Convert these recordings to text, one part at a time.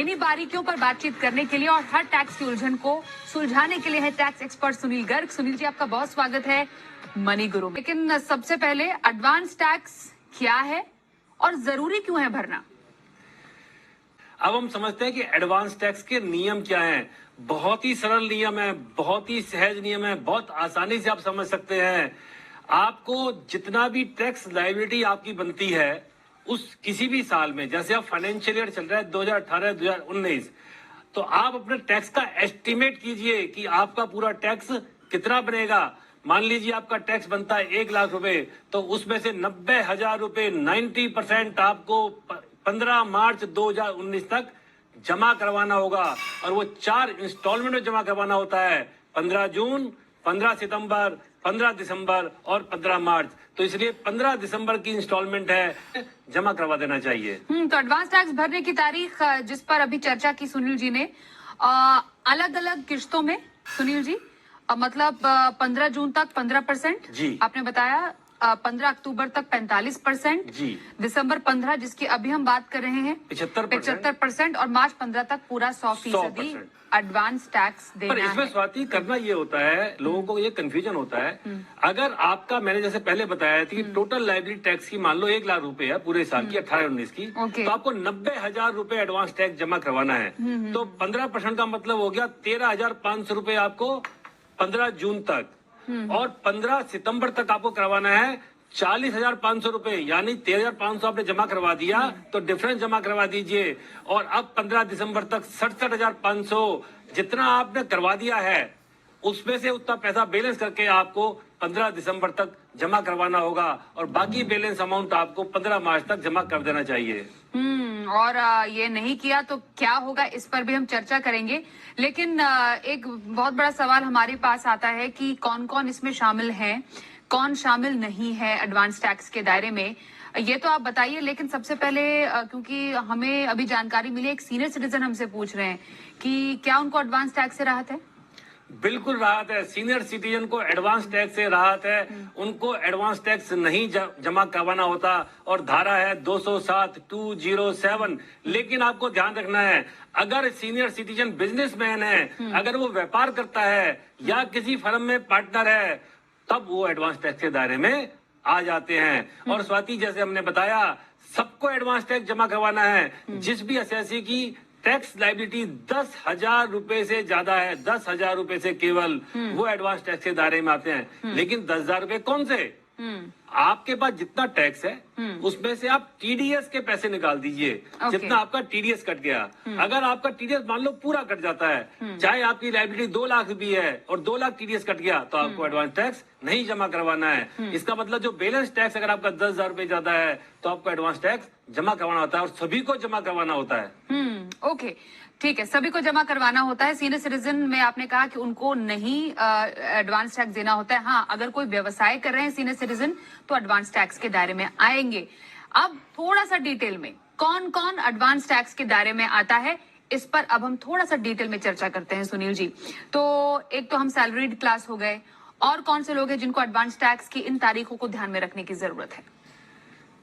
इन्हीं बारीकियों पर बातचीत करने के लिए और हर टैक्स की उलझन को सुलझाने के लिए है टैक्स एक्सपर्ट सुनील गर्ग। सुनील जी, आपका बहुत स्वागत है मनी गुरु में। लेकिन सबसे पहले एडवांस टैक्स क्या है और जरूरी क्यों है भरना? अब हम समझते हैं कि एडवांस टैक्स के नियम क्या हैं। बहुत ही सरल नियम है, बहुत ही सहज नियम है, बहुत आसानी से आप समझ सकते हैं। आपको जितना भी टैक्स लायबिलिटी आपकी बनती है उस किसी भी साल में, जैसे आप फाइनेंशियल ईयर चल रहा है 2018-2019, तो आप अपने टैक्स का एस्टिमेट कीजिए कि आपका पूरा टैक्स कितना बनेगा। मान लीजिए आपका टैक्स बनता है 1 लाख रुपए, तो उसमें से 90,000 रुपए 90% आपको 15 मार्च 2019 तक जमा करवाना होगा। और वो 4 इंस्टॉलमेंट में जमा करवाना होता है, 15 जून, 15 सितंबर, 15 दिसंबर और 15 मार्च। तो इसलिए 15 दिसंबर की इंस्टॉलमेंट है, जमा करवा देना चाहिए। तो एडवांस टैक्स भरने की तारीख जिस पर अभी चर्चा की सुनील जी ने, अलग अलग किश्तों में सुनील जी, मतलब 15 जून तक 15% जी आपने बताया, 15 अक्टूबर तक 45% जी, दिसंबर 15 जिसकी अभी हम बात कर रहे हैं 75% और मार्च 15 तक पूरा 100% एडवांस टैक्स देना पर इसमें स्वाति करना ये होता है, लोगों को ये कंफ्यूजन होता है। अगर आपका, मैंने जैसे पहले बताया था कि टोटल लाइबिलिटी टैक्स की मान लो 1 लाख रुपए है पूरे साल की 18-19 की, तो आपको 90,000 रुपए एडवांस टैक्स जमा करवाना है। तो 15% का मतलब हो गया 13,500 रुपए आपको 15 जून तक, और 15 सितंबर तक आपको करवाना है 40,500 रुपए, यानी 13,500 आपने जमा करवा दिया तो डिफरेंस जमा करवा दीजिए। और अब 15 दिसंबर तक 67,500 जितना आपने करवा दिया है उसमें से उतना पैसा बैलेंस करके आपको 15 दिसंबर तक जमा करवाना होगा, और बाकी बैलेंस अमाउंट आपको 15 मार्च तक जमा कर देना चाहिए। और ये नहीं किया तो क्या होगा, इस पर भी हम चर्चा करेंगे। लेकिन एक बहुत बड़ा सवाल हमारे पास आता है कि कौन कौन इसमें शामिल है, कौन शामिल नहीं है एडवांस टैक्स के दायरे में, ये तो आप बताइए। लेकिन सबसे पहले क्योंकि हमें अभी जानकारी मिली, एक सीनियर सिटीजन हमसे पूछ रहे हैं कि क्या उनको एडवांस टैक्स से राहत है? बिल्कुल राहत है, सीनियर सिटीजन को एडवांस टैक्स से राहत है। उनको एडवांस टैक्स नहीं जमा करवाना होता, और धारा है 207(207). लेकिन आपको ध्यान रखना है, अगर सीनियर सिटीजन बिजनेसमैन है, अगर वो व्यापार करता है या किसी फर्म में पार्टनर है, तब वो एडवांस टैक्स के दायरे में आ जाते हैं। और स्वाति, जैसे हमने बताया, सबको एडवांस टैक्स जमा करवाना है। जिस भी असेसी की टैक्स लाइबिलिटी 10,000 रुपए से ज्यादा है, 10,000 रुपए से केवल, वो एडवांस टैक्स के दायरे में आते हैं। लेकिन 10,000 रुपए कौन से? आपके पास जितना टैक्स है उसमें से आप टीडीएस के पैसे निकाल दीजिए, जितना आपका टीडीएस कट गया। अगर आपका टीडीएस मान लो पूरा कट जाता है, चाहे आपकी लाइबिलिटी 2 लाख भी है और 2 लाख टीडीएस कट गया, तो आपको एडवांस टैक्स नहीं जमा करवाना है। इसका मतलब जो बैलेंस टैक्स अगर आपका 10,000 रुपए ज्यादा है तो आपको एडवांस टैक्स जमा करवाना होता है, और सभी को जमा करवाना होता है। ओके, ठीक है, सभी को जमा करवाना होता है। सीनियर सिटीजन में आपने कहा कि उनको नहीं एडवांस टैक्स देना होता है। हाँ, अगर कोई व्यवसाय कर रहे हैं सीनियर सिटीजन तो एडवांस टैक्स के दायरे में आएंगे। अब थोड़ा सा डिटेल में कौन कौन एडवांस टैक्स के दायरे में आता है, इस पर अब हम थोड़ा सा डिटेल में चर्चा करते हैं सुनील जी। तो एक तो हम सैलरीड क्लास हो गए, और कौन से लोग हैं जिनको एडवांस टैक्स की इन तारीखों को ध्यान में रखने की जरूरत है?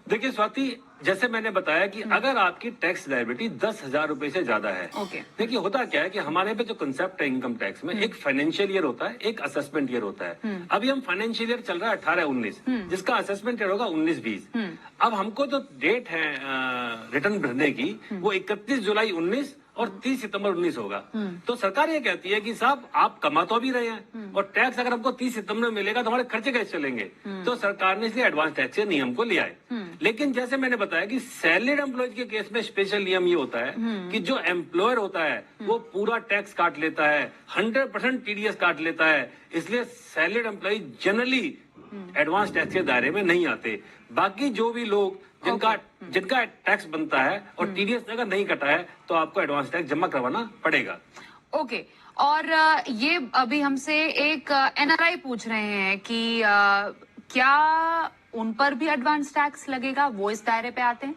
देखिए स्वाति, जैसे मैंने बताया कि अगर आपकी टैक्स लायबिलिटी 10,000 रुपए से ज्यादा है, देखिए होता क्या है कि हमारे पे जो कंसेप्ट है इनकम टैक्स में, एक फाइनेंशियल ईयर होता है, एक असेसमेंट ईयर होता है। अभी हम फाइनेंशियल ईयर चल रहा है 18-19, जिसका असेसमेंट ईयर होगा 19-20। अब हमको जो डेट है रिटर्न भरने की, वो 31 जुलाई 19 और 30 सितंबर 19 होगा। तो सरकार ये कहती है कि साहब आप कमा तो अभी रहे हैं, और टैक्स अगर हमको 30 सितंबर में मिलेगा तो हमारे खर्चे कैसे चलेंगे? तो सरकार ने इसलिए एडवांस टैक्स के नियम को लिया है। लेकिन जैसे मैंने बताया कि सैलरीड एम्प्लॉयज के केस में स्पेशल नियम ये होता है कि जो एम्प्लॉयर होता है वो पूरा टैक्स काट लेता है, 100% टीडीएस काट लेता है। इसलिए salaried employee generally advance tax के दायरे में नहीं आते। बाकी जो भी लोग जिनका टैक्स बनता है और टीडीएस अगर नहीं कटा है, तो आपको एडवांस टैक्स जमा करवाना पड़ेगा। ओके, और ये अभी हमसे एक एनआरआई पूछ रहे हैं कि क्या उन पर भी एडवांस टैक्स लगेगा, वो इस दायरे पे आते हैं?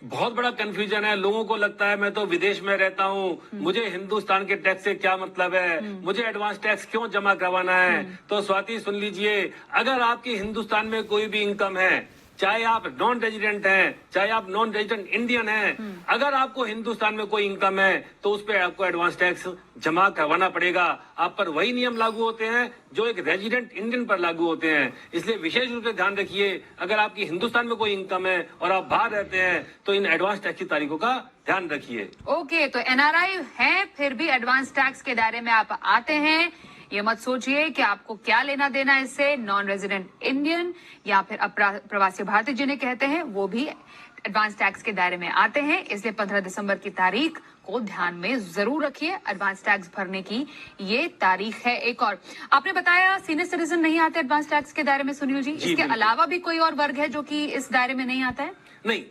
बहुत बड़ा कंफ्यूजन है। लोगों को लगता है मैं तो विदेश में रहता हूँ, मुझे हिंदुस्तान के टैक्स से क्या मतलब है, मुझे एडवांस टैक्स क्यों जमा करवाना है? तो स्वाति सुन लीजिए, अगर आपकी हिंदुस्तान में कोई भी इनकम है, चाहे आप नॉन रेजिडेंट हैं, चाहे आप नॉन रेजिडेंट इंडियन हैं, अगर आपको हिंदुस्तान में कोई इनकम है तो उस पर आपको एडवांस टैक्स जमा करवाना पड़ेगा। आप पर वही नियम लागू होते हैं जो एक रेजिडेंट इंडियन पर लागू होते हैं। इसलिए विशेष रूप से ध्यान रखिए, अगर आपकी हिंदुस्तान में कोई इनकम है और आप बाहर रहते हैं तो इन एडवांस टैक्स की तारीखों का ध्यान रखिए। ओके, तो एनआरआई हैं फिर भी एडवांस टैक्स के दायरे में आप आते हैं। ये मत सोचिए कि आपको क्या लेना देना इससे। नॉन रेजिडेंट इंडियन या फिर प्रवासी भारतीय जिन्हें कहते हैं वो भी एडवांस टैक्स के दायरे में आते हैं। इसलिए 15 दिसंबर की तारीख को ध्यान में जरूर रखिए। एडवांस टैक्स भरने की ये तारीख है। एक और आपने बताया सीनियर सिटीजन नहीं आते एडवांस टैक्स के दायरे में सुनील जी, इसके अलावा भी कोई और वर्ग है जो कि इस दायरे में नहीं आता है? नहीं,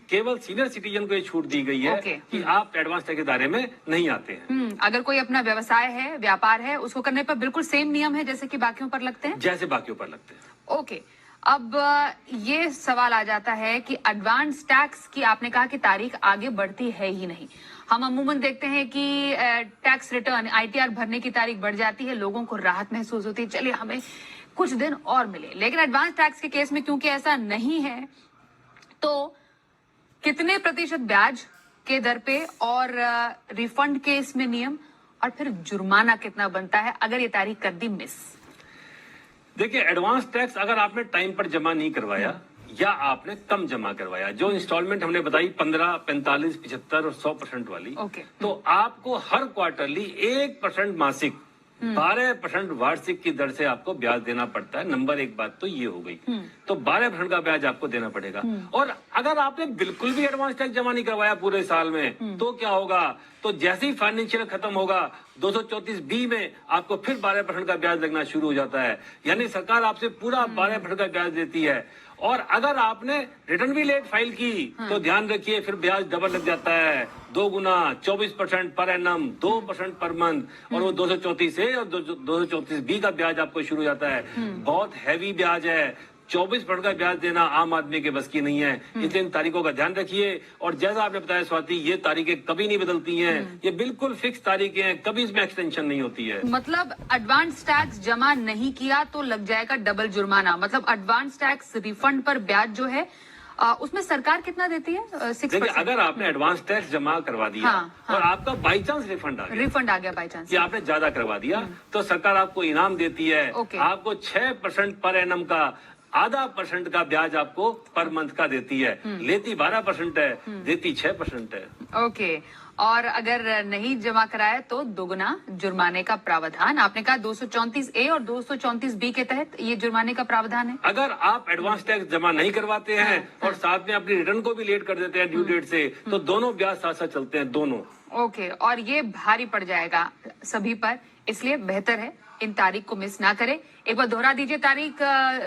केवल सीनियर सिटीजन को ये छूट दी गई है कि आप एडवांस टैक्स के दायरे में नहीं आते हैं। अगर कोई अपना व्यवसाय है, व्यापार है, उसको करने पर बिल्कुल सेम नियम है जैसे कि बाकियों पर लगते हैं, जैसे बाकियों पर लगते हैं। ओके, अब ये सवाल आ जाता है कि एडवांस टैक्स की आपने कहा कि तारीख आगे बढ़ती है ही नहीं। हम अमूमन देखते हैं कि टैक्स रिटर्न आईटीआर भरने की तारीख बढ़ जाती है, लोगों को राहत महसूस होती है, चलिए हमें कुछ दिन और मिले। लेकिन एडवांस टैक्स के केस में क्योंकि ऐसा नहीं है, तो कितने प्रतिशत ब्याज के दर पे और रिफंड के इसमें नियम, और फिर जुर्माना कितना बनता है अगर ये तारीख कर दी मिस? देखिए, एडवांस टैक्स अगर आपने टाइम पर जमा नहीं करवाया या आपने कम जमा करवाया, जो इंस्टॉलमेंट हमने बताई 15, 45, 75 और 100% वाली, तो आपको हर क्वार्टरली 1% मासिक 12% वार्षिक की दर से आपको ब्याज देना पड़ता है। नंबर एक बात तो ये हो गई, तो 12% का ब्याज आपको देना पड़ेगा। और अगर आपने बिल्कुल भी एडवांस टैक्स जमा नहीं करवाया पूरे साल में, तो क्या होगा? तो जैसे ही फाइनेंशियल खत्म होगा 234B में आपको फिर 12% का ब्याज लगना शुरू हो जाता है। यानी सरकार आपसे पूरा 12% का ब्याज देती है। और अगर आपने रिटर्न भी लेट फाइल की तो ध्यान रखिए फिर ब्याज डबल लग जाता है, 2 गुना, 24% पर एनम, 2% पर मंथ, और वो 234A और 234B का ब्याज आपको शुरू हो जाता है। बहुत हैवी ब्याज है। 24% का ब्याज देना आम आदमी के बस की नहीं है। इसलिए इन तारीखों का ध्यान रखिए। और जैसा आपने बताया स्वाति, ये तारीखें कभी नहीं बदलती हैं, ये बिल्कुल फिक्स तारीखें हैं, कभी इसमें एक्सटेंशन नहीं होती है। मतलब एडवांस टैक्स जमा नहीं किया तो लग जाएगा डबल जुर्माना। मतलब एडवांस टैक्स रिफंड पर ब्याज जो है उसमें सरकार कितना देती है? 6%। देखिए, अगर आपने एडवांस टैक्स जमा करवा दिया और आपका बाई चांस रिफंड आ गया बाई चांस, आपने ज्यादा करवा दिया, तो सरकार आपको इनाम देती है। आपको 6% पर एनम का आधा % का ब्याज आपको पर मंथ का देती है। लेती 12% है, देती 6% है। ओके, और अगर नहीं जमा कराया तो दोगुना जुर्माने का प्रावधान। आपने कहा 234A और 234B के तहत ये जुर्माने का प्रावधान है। अगर आप एडवांस टैक्स जमा नहीं करवाते हैं और साथ में अपनी रिटर्न को भी लेट कर देते हैं ड्यू डेट से, तो दोनों ब्याज साथ साथ चलते हैं, दोनों। ओके, और ये भारी पड़ जाएगा सभी पर, इसलिए बेहतर है इन तारीख को मिस ना करें। एक बार दोहरा दीजिए तारीख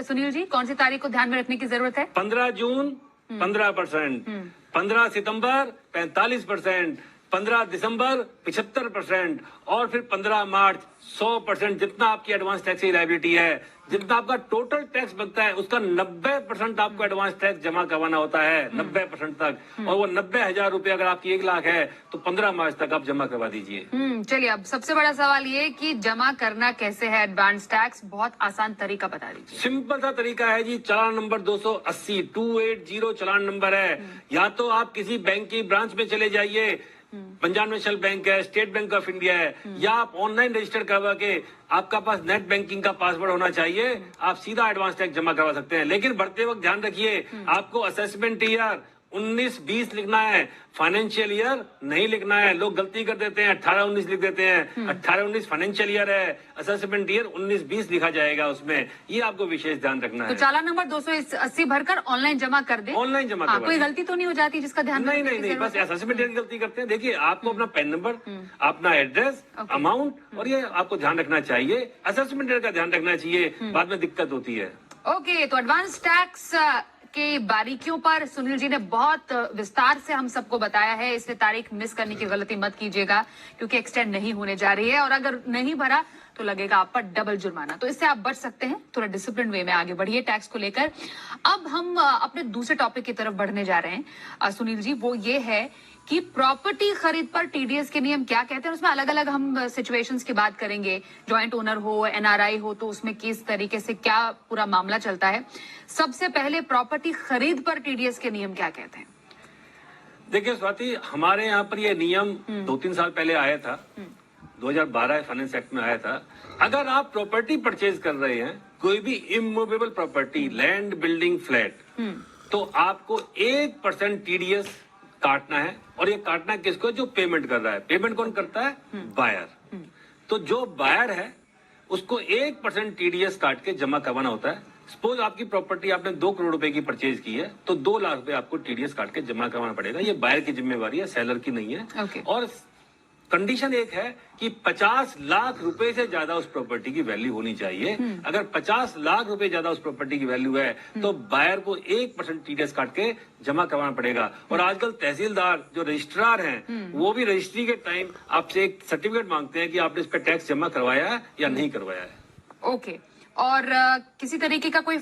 सुनील जी, कौन सी तारीख को ध्यान में रखने की जरूरत है? 15 जून 15%, 15 सितंबर 45%, 15 दिसंबर 75% और फिर 15 मार्च 100%। जितना आपकी एडवांस टैक्स की लायबिलिटी है, जितना आपका टोटल टैक्स बनता है, उसका 90% आपको एडवांस टैक्स जमा करवाना होता है, 90% तक। और वो 90,000 रुपए अगर आपकी 1 लाख है तो 15 मार्च तक आप जमा करवा दीजिए। चलिए, अब सबसे बड़ा सवाल ये कि जमा करना कैसे है एडवांस टैक्स? बहुत आसान तरीका बता दीजिए। सिंपल सा तरीका है जी, चालान नंबर 280 280 चालान नंबर है। या तो आप किसी बैंक की ब्रांच में चले जाइए, पंजाब नेशनल बैंक है, स्टेट बैंक ऑफ इंडिया है, या आप ऑनलाइन रजिस्टर करवा के, आपका पास नेट बैंकिंग का पासवर्ड होना चाहिए, आप सीधा एडवांस टैक्स जमा करवा सकते हैं। लेकिन भरते वक्त ध्यान रखिए, आपको असेसमेंट ईयर 19-20 लिखना है, फाइनेंशियल ईयर नहीं लिखना है। लोग गलती कर देते हैं, 18-19 लिख देते हैं। 18-19 फाइनेंशियल ईयर है, असेसमेंट ईयर 19-20 लिखा जाएगा उसमें। ये आपको विशेष ध्यान रखना है। तो चालान नंबर 280 भरकर ऑनलाइन जमा कर दे। ऑनलाइन जमा कर, कोई गलती तो नहीं हो जाती जिसका ध्यान? नहीं, बस असेसमेंट ईयर की गलती करते हैं। देखिए, आपको अपना पैन नंबर, अपना एड्रेस, अमाउंट, और ये आपको ध्यान रखना चाहिए। असेसमेंट ईयर का ध्यान रखना चाहिए, बाद में दिक्कत होती है। ओके, तो एडवांस टैक्स के बारीकियों पर सुनील जी ने बहुत विस्तार से हम सबको बताया है। इसलिए तारीख मिस करने की गलती मत कीजिएगा, क्योंकि एक्सटेंड नहीं होने जा रही है, और अगर नहीं भरा तो लगेगा आप पर डबल जुर्माना। तो इससे आप बच सकते हैं। थोड़ा डिसिप्लिन वे में आगे बढ़िए टैक्स को लेकर। अब हम अपने दूसरे टॉपिक की तरफ बढ़ने जा रहे हैं सुनील जी, वो ये है कि प्रॉपर्टी खरीद पर टीडीएस के नियम क्या कहते हैं। उसमें अलग अलग हम सिचुएशंस की बात करेंगे, जॉइंट ओनर हो, एनआरआई हो, तो उसमें किस तरीके से क्या पूरा मामला चलता है। सबसे पहले प्रॉपर्टी खरीद पर टीडीएस के नियम क्या कहते हैं? देखिए स्वाति, हमारे यहाँ पर ये नियम 2-3 साल पहले आया था, 2012 फाइनेंस एक्ट में आया था। अगर आप प्रॉपर्टी परचेज कर रहे हैं, कोई भी immovable property, land, building, flat, तो आपको 1% टीडीएस काटना है। और ये काटना किसको? जो पेमेंट कर रहा है। पेमेंट कौन करता है? बायर। तो जो बायर है उसको 1% टीडीएस काट के जमा करवाना होता है। सपोज आपकी प्रॉपर्टी आपने 2 करोड़ रुपए की परचेज की है, तो 2 लाख रुपए आपको टीडीएस काट के जमा करवाना पड़ेगा। ये बायर की जिम्मेवारी है, सेलर की नहीं है। Okay. और कंडीशन एक है कि 50 लाख रुपए से ज्यादा उस प्रॉपर्टी की वैल्यू होनी चाहिए। अगर 50 लाख रुपए ज्यादा उस प्रॉपर्टी की वैल्यू है, तो बायर को 1% टीडीएस काट के जमा करवाना पड़ेगा। और आजकल तहसीलदार जो रजिस्ट्रार हैं, वो भी रजिस्ट्री के टाइम आपसे एक सर्टिफिकेट मांगते हैं कि आपने इस पर टैक्स जमा करवाया है या नहीं करवाया है। ओके। और किसी तरीके का कोई